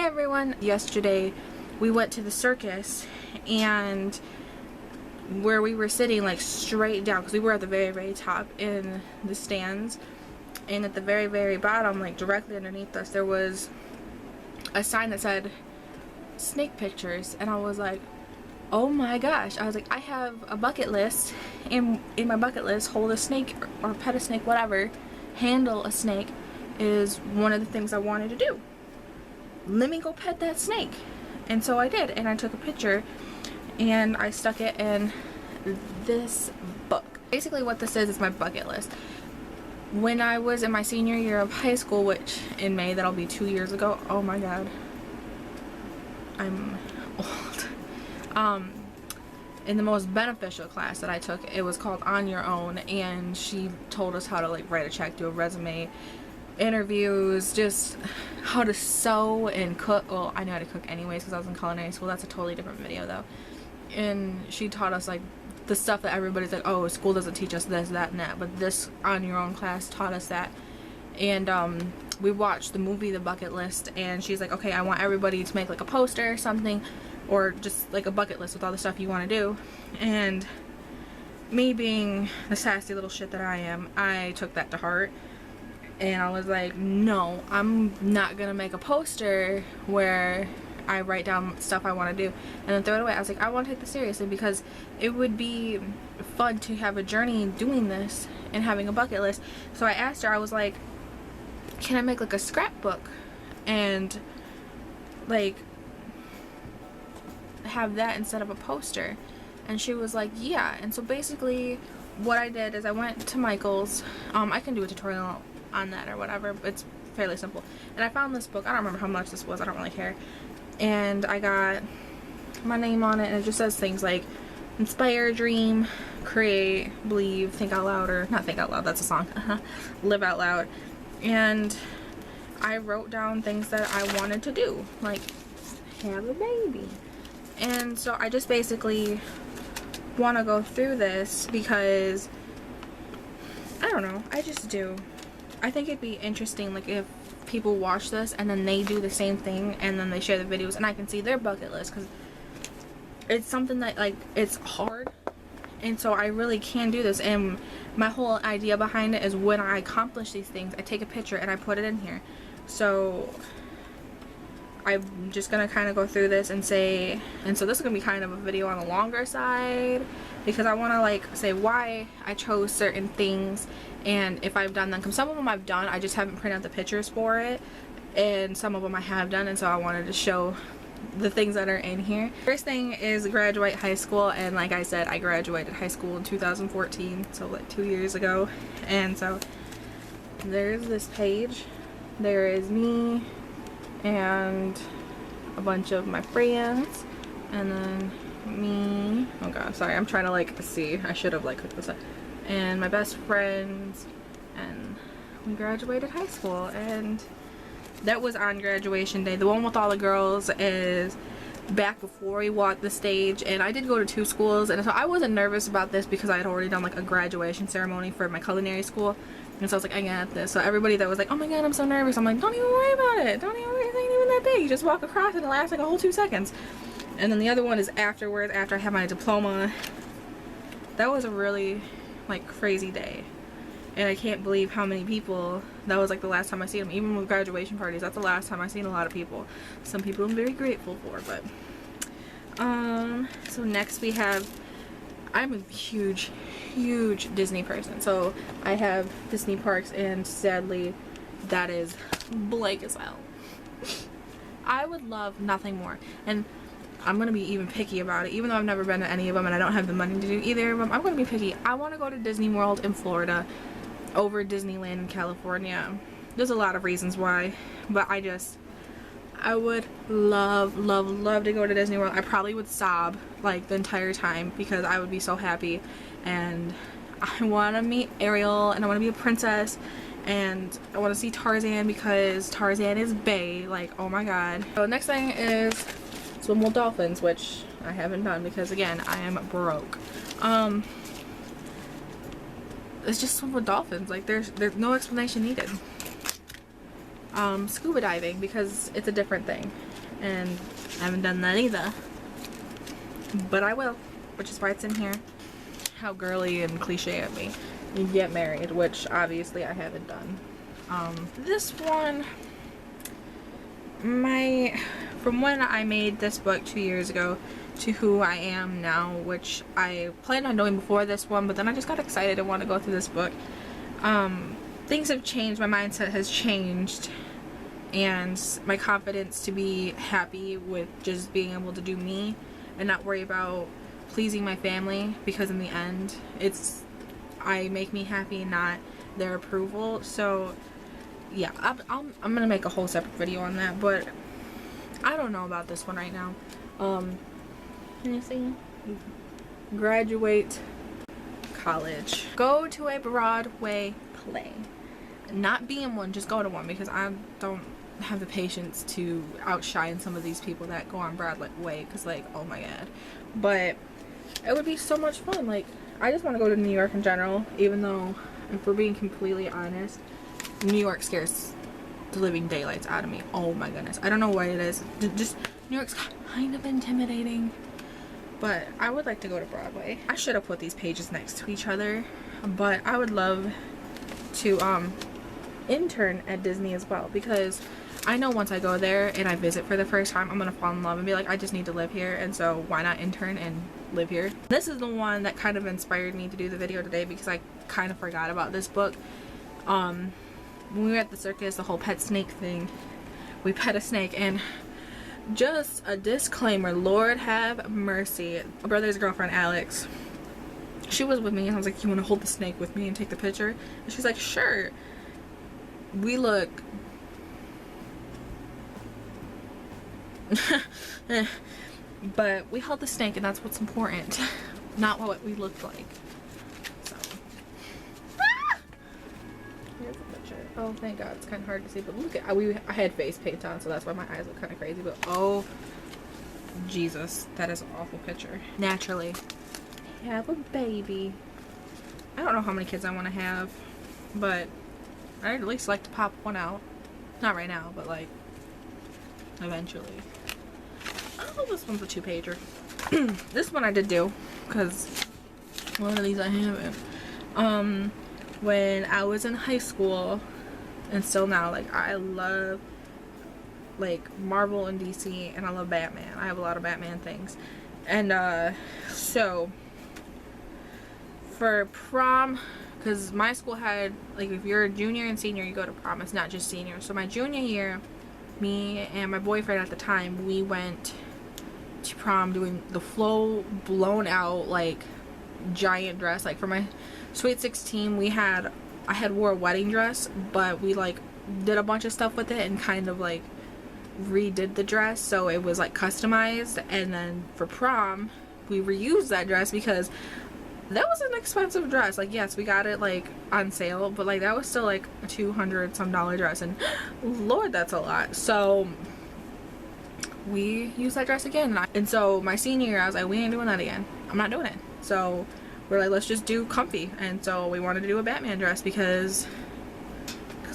everyone. Yesterday we went to the circus, and where we were sitting like straight down, because we were at the very top in the stands, and at the very bottom, like directly underneath us, there was a sign that said snake pictures. And I was like, oh my gosh. I was like, I have a bucket list, and in my bucket list, hold a snake or pet a snake, whatever, handle a snake is one of the things I wanted to do. Let me go pet that snake. And so I did, and I took a picture and I stuck it in this book. Basically what this is my bucket list. When I was in my senior year of high school, which in May, that'll be 2 years ago. Oh my god, I'm old. In the most beneficial class that I took, it was called On Your Own, and she told us how to like write a check, do a resume, interviews, just how to sew and cook. Well, I knew how to cook anyways because I was in culinary school. That's a totally different video though. And she taught us like the stuff that everybody's like, oh, school doesn't teach us this, that, and that, but this On Your Own class taught us that. And we watched the movie The Bucket List, and she's like, okay, I want everybody to make like a poster or something, or just like a bucket list with all the stuff you want to do. And me being the sassy little shit that I am, I took that to heart. And I was like, no, I'm not gonna make a poster where I write down stuff I want to do and then throw it away. I was like, I want to take this seriously because it would be fun to have a journey doing this and having a bucket list. So I asked her, I was like, can I make like a scrapbook and like have that instead of a poster? And she was like, yeah. And so basically what I did is I went to Michael's. I can do a tutorial on that or whatever, but it's fairly simple. And I found this book. I don't remember how much this was, I don't really care. And I got my name on it, and it just says things like inspire, dream, create, believe, think out loud, or not think out loud, that's a song, live out loud. And I wrote down things that I wanted to do, like have a baby. And so I just basically want to go through this because I don't know, I just do. I think it'd be interesting, like, if people watch this and then they do the same thing and then they share the videos and I can see their bucket list, because it's something that, like, it's hard, and so I really can do this. And my whole idea behind it is when I accomplish these things, I take a picture and I put it in here. So I'm just gonna kind of go through this and say, and so this is gonna be kind of a video on the longer side because I want to like say why I chose certain things and if I've done them. Because some of them I've done, I just haven't printed out the pictures for it, and some of them I have done, and so I wanted to show the things that are in here. First thing is graduate high school, and like I said, I graduated high school in 2014, so like 2 years ago. And so there's this page. There is me and a bunch of my friends, and then me, oh god, sorry, I'm trying to like see, I should have like clicked this up, and my best friends, and we graduated high school. And that was on graduation day. The one with all the girls is back before we walked the stage, and I did go to 2 schools, and so I wasn't nervous about this because I had already done like a graduation ceremony for my culinary school. And so I was like, I got this. So everybody that was like, oh my god, I'm so nervous, I'm like, don't even worry about it. Don't even worry, it ain't even that big. You just walk across and it lasts like a whole 2 seconds. And then the other one is afterwards, after I had my diploma. That was a really like crazy day. And I can't believe how many people, that was like the last time I seen them. Even with graduation parties, that's the last time I seen a lot of people. Some people I'm very grateful for, but so next we have, I'm a huge Disney person, so I have Disney parks, and sadly that is blank as hell. I would love nothing more, and I'm gonna be even picky about it, even though I've never been to any of them and I don't have the money to do either of them. I'm gonna be picky. I want to go to Disney World in Florida over Disneyland in California. There's a lot of reasons why, but I would love to go to Disney World. I probably would sob like the entire time because I would be so happy, and I want to meet Ariel, and I want to be a princess, and I want to see Tarzan because Tarzan is bae, like, oh my god. So next thing is swim with dolphins, which I haven't done because again, I am broke. It's just swim with dolphins, like there's no explanation needed. scuba diving, because it's a different thing, and I haven't done that either, but I will, which is why it's in here. How girly and cliche of me. You get married, which obviously I haven't done. This one, from when I made this book 2 years ago to who I am now, which I planned on doing before this one, but then I just got excited and want to go through this book. Things have changed, my mindset has changed, and my confidence to be happy with just being able to do me and not worry about pleasing my family, because in the end I make me happy, not their approval. So yeah, I'm gonna make a whole separate video on that, but I don't know about this one right now. Can you see? Graduate college. Go to a Broadway play. Not be in one, just go to one, because I don't have the patience to outshine some of these people that go on Broadway, because like, oh my god. But it would be so much fun. Like, I just want to go to New York in general, even though, if we're being completely honest, New York scares the living daylights out of me. Oh my goodness. I don't know what it is. Just New York's kind of intimidating. But I would like to go to Broadway. I should have put these pages next to each other, but I would love to intern at Disney as well, because I know once I go there and I visit for the first time, I'm gonna fall in love and be like, I just need to live here, and so why not intern and live here? This is the one that kind of inspired me to do the video today, because I kind of forgot about this book. When we were at the circus, the whole pet snake thing, we pet a snake, and just a disclaimer, Lord have mercy, my brother's girlfriend Alex, she was with me, and I was like, you want to hold the snake with me and take the picture? And she's like, sure. We look but we held the snake, and that's what's important, not what we looked like. So here's the picture. Oh, thank god, it's kind of hard to see, but look at, I had face paint on, so that's why my eyes look kind of crazy, but oh Jesus, that is an awful picture. Naturally, have a baby. I don't know how many kids I want to have, but I'd at least like to pop one out. Not right now, but like eventually. Oh, this one's a 2-pager. This one I did do, because one of these I haven't. When I was in high school, and still now, like, I love like Marvel and DC, and I love Batman. I have a lot of Batman things. And so for prom, because my school had, like, if you're a junior and senior, you go to prom. It's not just senior. So my junior year, me and my boyfriend at the time, we went to prom doing the full blown out, like, giant dress. Like, for my Sweet 16, I had wore a wedding dress, but we, like, did a bunch of stuff with it and kind of, like, redid the dress, so it was, like, customized. And then for prom, we reused that dress, because that was an expensive dress. Like, yes, we got it, like, on sale, but, like, that was still, like, a $200 some dress, and Lord, that's a lot. So we used that dress again, and so my senior year, I was like, we ain't doing that again. I'm not doing it. So we're like, let's just do comfy. And so we wanted to do a Batman dress, because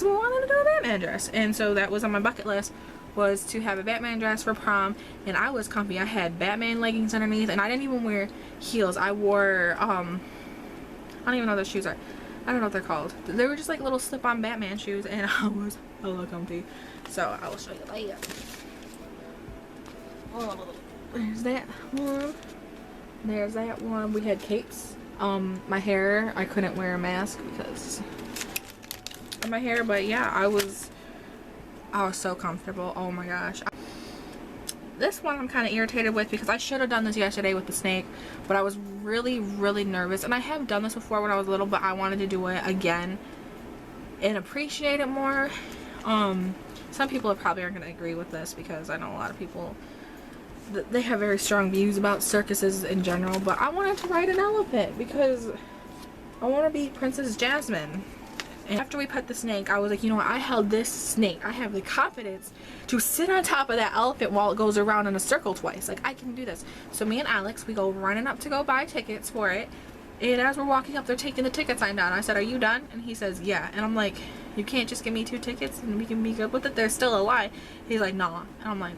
we wanted to do a Batman dress, and so that was on my bucket list, was to have a Batman dress for prom. And I was comfy. I had Batman leggings underneath, and I didn't even wear heels. I wore I don't even know what those shoes are. I don't know what they're called. They were just like little slip-on Batman shoes, and I was hella comfy. So I will show you later. Oh, there's that one. There's that one. We had capes. My hair, I couldn't wear a mask because of my hair, but yeah, I was so comfortable. Oh my gosh. This one I'm kind of irritated with, because I should have done this yesterday with the snake, but I was really nervous. And I have done this before when I was little, but I wanted to do it again and appreciate it more. Some people probably aren't going to agree with this, because I know a lot of people, they have very strong views about circuses in general, but I wanted to ride an elephant because I want to be Princess Jasmine. And after we pet the snake, I was like, you know what, I held this snake. I have the confidence to sit on top of that elephant while it goes around in a circle twice. Like, I can do this. So me and Alex, we go running up to go buy tickets for it. And as we're walking up, they're taking the ticket sign down. I said, are you done? And he says, yeah. And I'm like, You can't just give me 2 tickets and we can be good with it. There's still a lie. He's like, nah. And I'm like,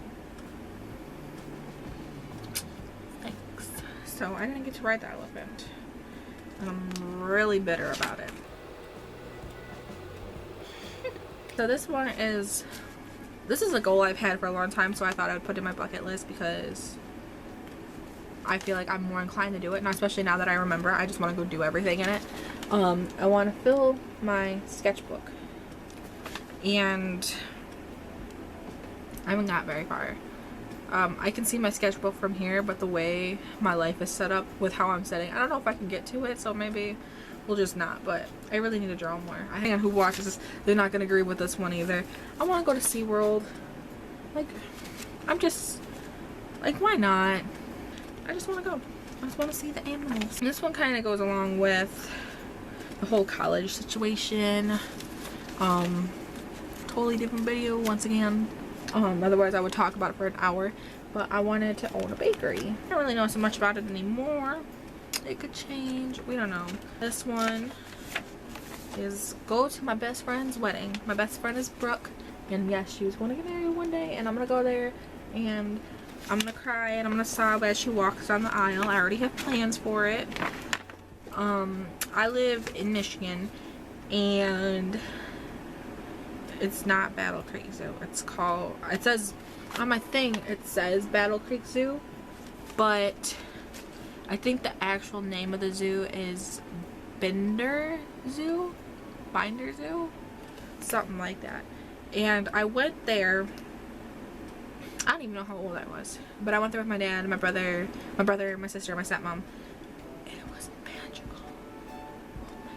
thanks. So I didn't get to ride the elephant. And I'm really bitter about it. So this is a goal I've had for a long time, so I thought I would put it in my bucket list because I feel like I'm more inclined to do it, and especially now that I remember, I just want to go do everything in it. I want to fill my sketchbook, and I haven't got very far. I can see my sketchbook from here, but the way my life is set up with how I'm sitting, I don't know if I can get to it, so maybe we'll just not, but I really need to draw more. I think who watches this, they're not going to agree with this one either. I want to go to SeaWorld. Like, I'm just, like, why not? I just want to go. I just want to see the animals. And this one kind of goes along with the whole college situation. Totally different video once again. Otherwise I would talk about it for an hour. But I wanted to own a bakery. I don't really know so much about it anymore. It could change. We don't know. This one is go to my best friend's wedding. My best friend is Brooke. And yes, she was going to get married one day. And I'm going to go there. And I'm going to cry. And I'm going to sob as she walks down the aisle. I already have plans for it. I live in Michigan. And it's not Battle Creek Zoo. It's called, it says on my thing, it says Battle Creek Zoo, but I think the actual name of the zoo is Binder Zoo, something like that. And I went there, I don't even know how old I was, but I went there with my dad, my brother, my sister, my stepmom. It was magical. Oh my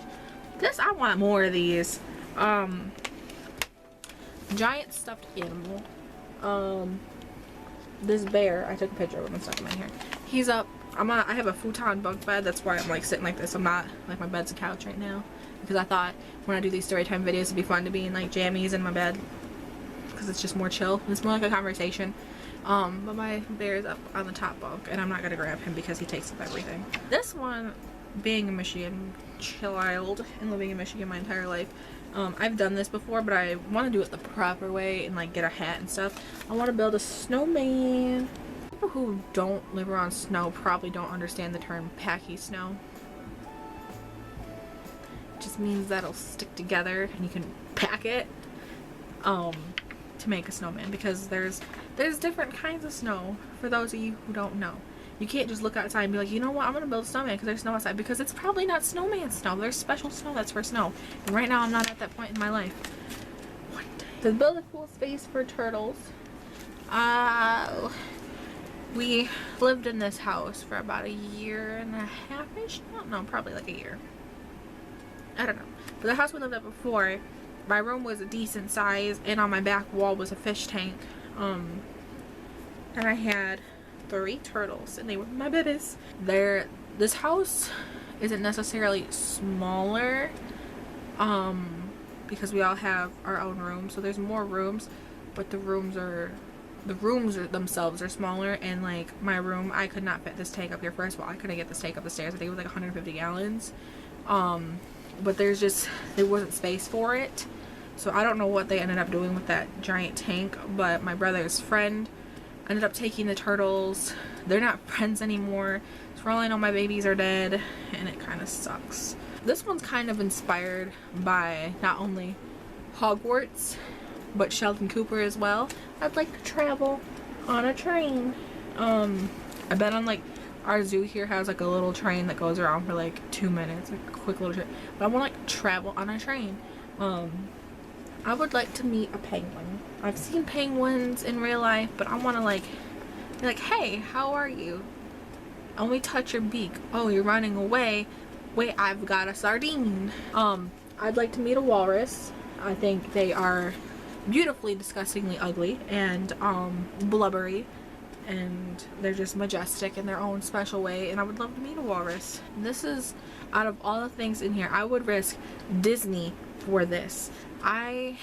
gosh. This, I want more of these. Giant stuffed animal. This bear, I took a picture of him and stuck in my hair. He's up. I have a futon bunk bed. That's why I'm like sitting like this. I'm not like, my bed's a couch right now, because I thought when I do these story time videos it'd be fun to be in like jammies in my bed, because it's just more chill. It's more like a conversation. But my bear is up on the top bunk, and I'm not gonna grab him because he takes up everything. This one, being a Michigan child and living in Michigan my entire life, I've done this before, but I want to do it the proper way and like get a hat and stuff. I want to build a snowman. People who don't live around snow probably don't understand the term packy snow. It just means that it'll stick together and you can pack it to make a snowman, because there's different kinds of snow for those of you who don't know. You can't just look outside and be like, you know what, I'm gonna build a snowman because there's snow outside, because it's probably not snowman snow. There's special snow that's for snow, and right now I'm not at that point in my life. One day. To build a cool space for turtles, we lived in this house for about 1.5 years-ish. No, probably like a year. I don't know. But the house we lived at before, my room was a decent size, and on my back wall was a fish tank. And I had 3 turtles, and they were my babies. This house isn't necessarily smaller, because we all have our own rooms, so there's more rooms, but the rooms themselves are smaller. And like my room, I could not fit this tank up here. First of all, I couldn't get this tank up the stairs. I think it was like 150 gallons. But there wasn't space for it, so I don't know what they ended up doing with that giant tank. But my brother's friend ended up taking the turtles. They're not friends anymore, so for all I know my babies are dead, and it kind of sucks. This one's kind of inspired by not only Hogwarts but Sheldon Cooper as well. I'd like to travel on a train. I bet on like our zoo here has like a little train that goes around for like 2 minutes, like a quick little trip, but I want to like travel on a train. I would like to meet a penguin. I've seen penguins in real life, but I want to like be like, hey, how are you? Only touch your beak. Oh, you're running away. Wait, I've got a sardine. I'd like to meet a walrus. I think they are beautifully, disgustingly ugly and blubbery, and they're just majestic in their own special way, and I would love to meet a walrus. This is, out of all the things in here, I would risk Disney for this. I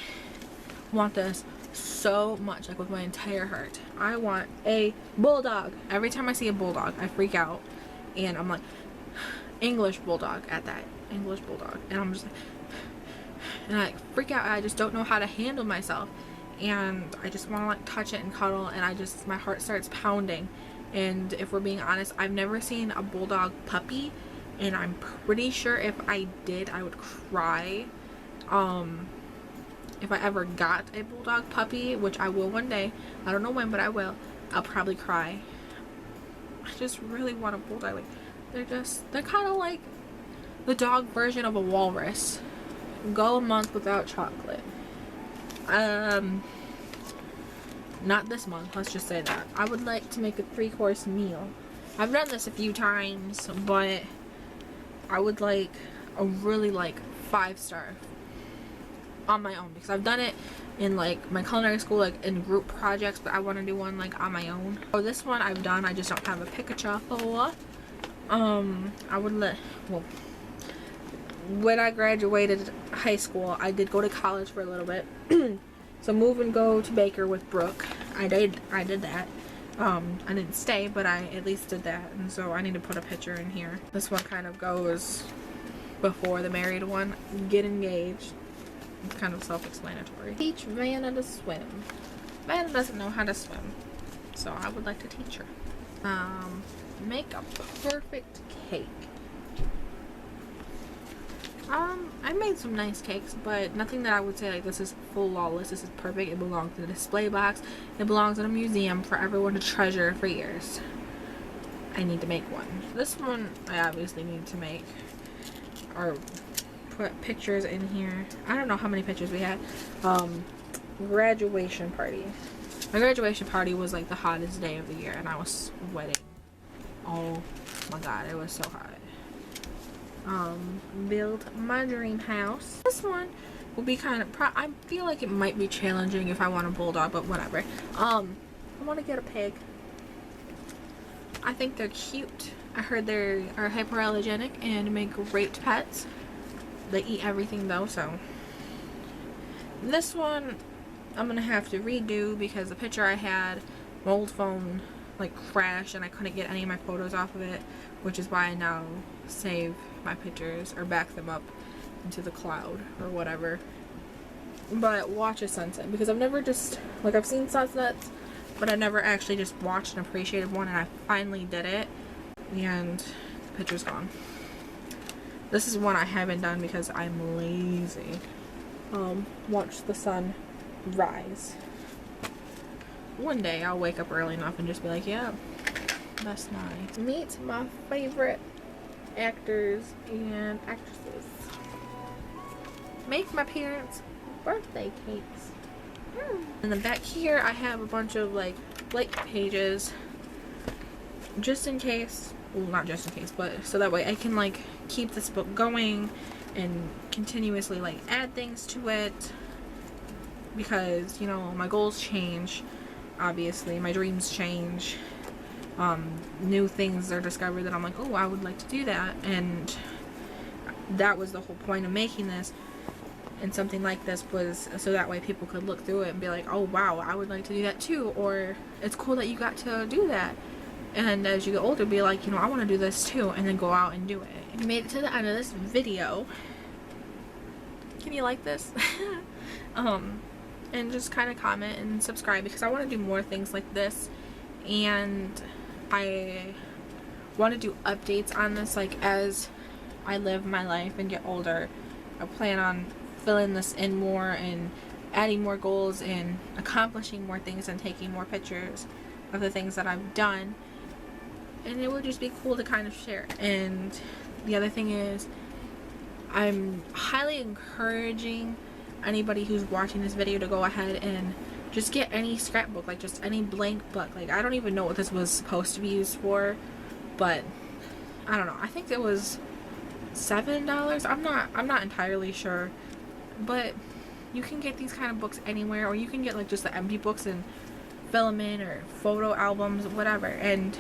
want this so much, like with my entire heart. I want a bulldog. Every time I see a bulldog, I freak out, and I'm like, English bulldog at that. English bulldog. And I'm just like, and I freak out. I just don't know how to handle myself, and I just want to like touch it and cuddle, and my heart starts pounding. And if we're being honest, I've never seen a bulldog puppy, and I'm pretty sure if I did, I would cry. If I ever got a bulldog puppy, which I will one day, I don't know when, but I will, I'll probably cry. I just really want a bulldog. Like, they're kind of like the dog version of a walrus. Go a month without chocolate. Not this month, let's just say that. I would like to make a 3-course meal. I've done this a few times, but I would like a really like 5-star on my own, because I've done it in like my culinary school, like in group projects, but I want to do one like on my own. Oh, this one I've done, I just don't have a picture for. I would well, when I graduated high school, I did go to college for a little bit. So move and go to Baker with Brooke. I did that. I didn't stay, but I at least did that, and so I need to put a picture in here. This one kind of goes before the married one. Get engaged. It's kind of self-explanatory. Teach Vanna to swim. Vanna doesn't know how to swim, so I would like to teach her. Make a perfect cake. I made some nice cakes, but nothing that I would say like this is flawless, this is perfect. It belongs in a display box. It belongs in a museum for everyone to treasure for years. I need to make one. This one I obviously need to make, or put pictures in here. I don't know how many pictures we had. Graduation party. My graduation party was like the hottest day of the year, and I was sweating. Oh my god, it was so hot. Build my dream house. This one will be kind of I feel like it might be challenging if I want a bulldog, but whatever. I want to get a pig. I think they're cute. I heard they are hypoallergenic and make great pets. They eat everything though, so this one I'm gonna have to redo because the picture I had, my old phone like crashed and I couldn't get any of my photos off of it, which is why I now save my pictures or back them up into the cloud or whatever. But watch a sunset, because I've never just like, I've seen sunsets, but I never actually just watched and appreciated one, and I finally did it, and the picture's gone. This is one I haven't done because I'm lazy. Watch the sun rise. One day I'll wake up early enough and just be like, yeah, that's nice. Meet my favorite actors and actresses. Make my parents birthday cakes. In the back here I have a bunch of like blank pages, just in case, well, not just in case, but so that way I can like keep this book going and continuously like add things to it, because you know my goals change, obviously my dreams change. New things are discovered that I'm like, oh, I would like to do that, and that was the whole point of making this. And something like this was so that way people could look through it and be like, oh wow, I would like to do that too, or it's cool that you got to do that. And as you get older, be like, you know, I want to do this too, and then go out and do it. You made it to the end of this video. Can you like this? And just kind of comment and subscribe, because I want to do more things like this, and I want to do updates on this like as I live my life and get older. I plan on filling this in more and adding more goals and accomplishing more things and taking more pictures of the things that I've done, and it would just be cool to kind of share. And the other thing is, I'm highly encouraging anybody who's watching this video to go ahead and just get any scrapbook, like just any blank book. Like, I don't even know what this was supposed to be used for, but I don't know. I think it was $7. I'm not entirely sure, but you can get these kind of books anywhere, or you can get like just the empty books and fill them in, or photo albums, whatever. And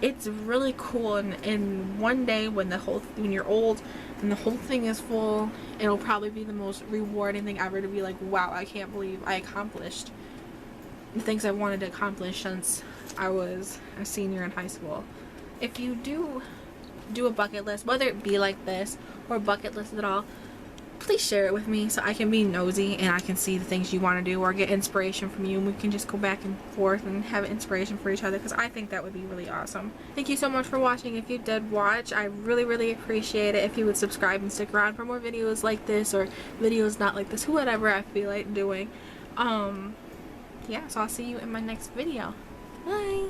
it's really cool, and one day when you're old and the whole thing is full, it'll probably be the most rewarding thing ever, to be like, wow, I can't believe I accomplished the things I wanted to accomplish since I was a senior in high school. If you do a bucket list, whether it be like this or bucket list at all, please share it with me so I can be nosy and I can see the things you want to do or get inspiration from you, and we can just go back and forth and have inspiration for each other, because I think that would be really awesome. Thank you so much for watching. If you did watch, I really appreciate it if you would subscribe and stick around for more videos like this, or videos not like this, whatever I feel like doing. Yeah, so I'll see you in my next video. Bye!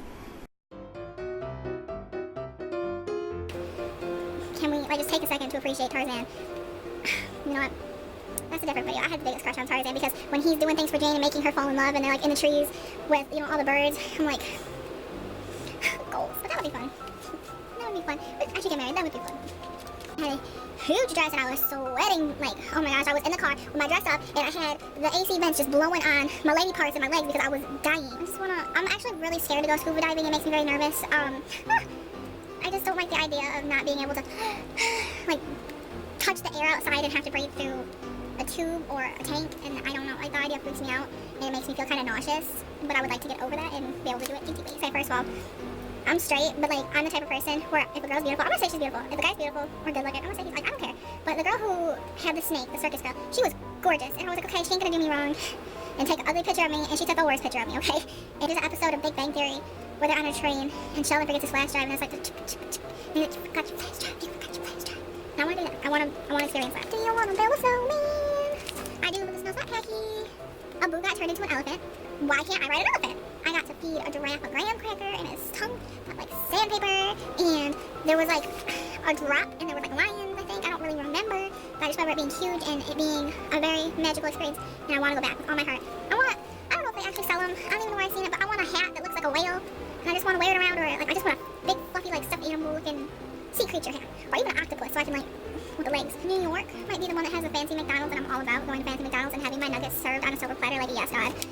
Can we just take a second to appreciate Tarzan? You know what? That's a different video. I had the biggest crush on Tarzan because when he's doing things for Jane and making her fall in love and they're like in the trees with, you know, all the birds, I'm like, goals. But that would be fun. That would be fun. But actually get married, that would be fun. I had a huge dress and I was sweating like, oh my gosh, I was in the car with my dress up and I had the AC vents just blowing on my lady parts and my legs because I was dying. I'm actually really scared to go scuba diving. It makes me very nervous. I just don't like the idea of not being able to like touch the air outside and have to breathe through a tube or a tank, and I don't know, like the idea freaks me out and it makes me feel kind of nauseous, but I would like to get over that and be able to do it easily. So first of all, I'm straight, but like I'm the type of person where if a girl's beautiful, I'm gonna say she's beautiful. If a guy's beautiful or good looking, I'm gonna say he's like, I don't care. But the girl who had the snake, the circus girl, she was gorgeous, and I was like, okay, she ain't gonna do me wrong and take an ugly picture of me, and she took the worst picture of me, okay? And there's an episode of Big Bang Theory where they're on a train and Sheldon forgets his flash drive and it's like, and you forgot your flash drive, you forgot your flash drive. And I wanna do that. I wanna experience that. Do you wanna build a snowman? I do, but the snow's not tacky. A boo got turned into an elephant. Why can't I ride an elephant? I got to feed a giraffe a graham cracker and his tongue got like sandpaper, and there was like a drop and there was like lions, I think. I don't really remember, but I just remember it being huge and it being a very magical experience, and I want to go back with all my heart. I don't know if they actually sell them. I don't even know where I've seen it, but I want a hat that looks like a whale, and I just want to wear it around, or like I just want a big fluffy like stuffed animal looking sea creature hat, or even an octopus so I can like with the legs. New York might be the one that has a fancy McDonald's, and I'm all about going to fancy McDonald's and having my nuggets served on a silver platter like a yes god.